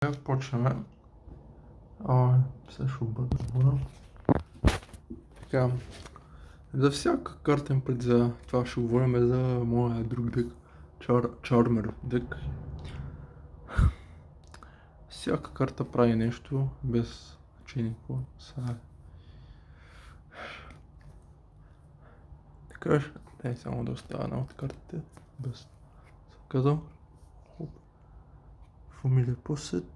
Почваме. Сега ще обърна бона. Така, за всяка картен път за това ще говорим за моя друг дек, Charmer дек. Всяка карта прави нещо, без значение какво. Сега. Така, дай само да оставя една от картите, без казал. Familiar Pocket.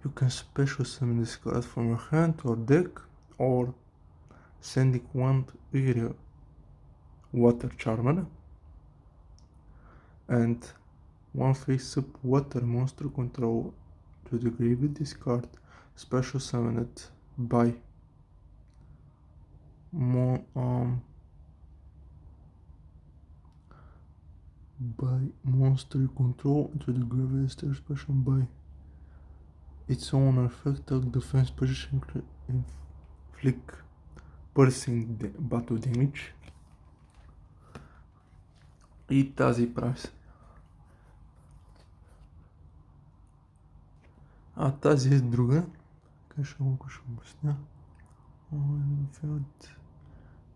You can special summon this card from your hand or deck, or sending one area water charmer and one face-up water monster control to the grave with this card special summoned by monster control to the grave with special by its own effect defense position inflict piercing battle damage. И тази прави се. Тази е друга. Как ще обясня? Field.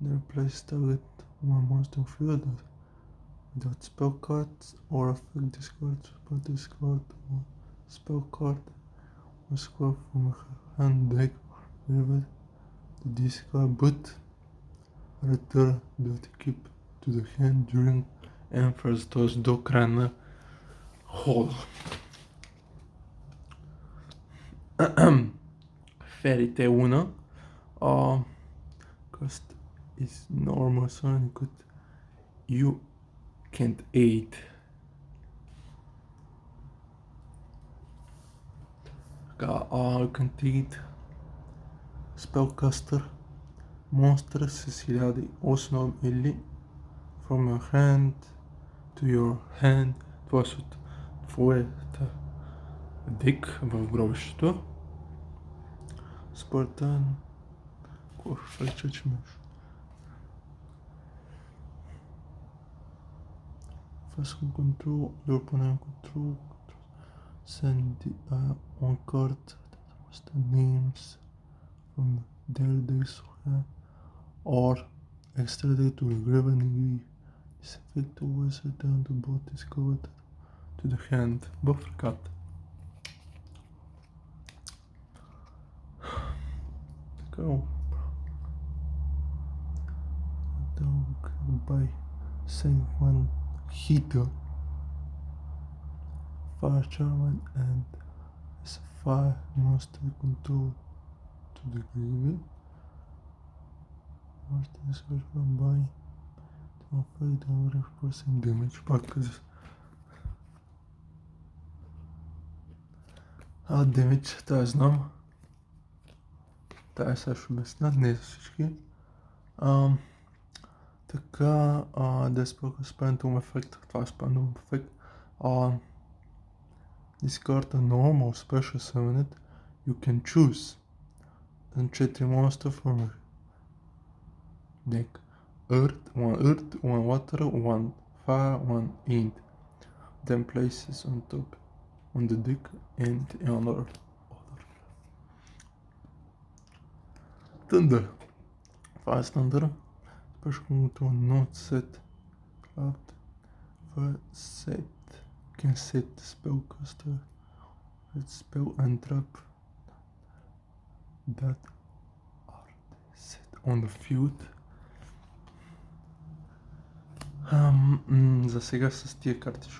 The replace target one monster field without spell cards or effect discard, discard or spell card or score from a hand deck wherever the discard but return that keep to the hand during Emperor's Toss до края на хода. Fairy Tail Luna. Cost is normal, so you can't aid. You can't aid Spellcaster monster с 1000 основ или from your hand to your hand. Това са от твоята дек в гробището. Спартан. Какво ще реча, че можеш? First control, your opponent control. Send one card with the names from their decks or extra deck to the grave and this effect always return to both discovered to the hand. Buffer cut. Go. By saying one heater, fire charman and as a fire monster control to the grave. Monster is by to affect the person damage package. Damage, това знам. Тая сега ще обясня, не за всички. Така, да използва Spandom ефект, това е Spandom ефект. Discard a normal special summoned, you can choose 4 monster from your deck. Earth, 1 water, 1 fire, 1 wind. Then places on top on the deck and another order. Thunder. Fast Thunder. Special control not set cloud. First set can set the spellcaster with spell and trap that are set on the field. За сега с тия карти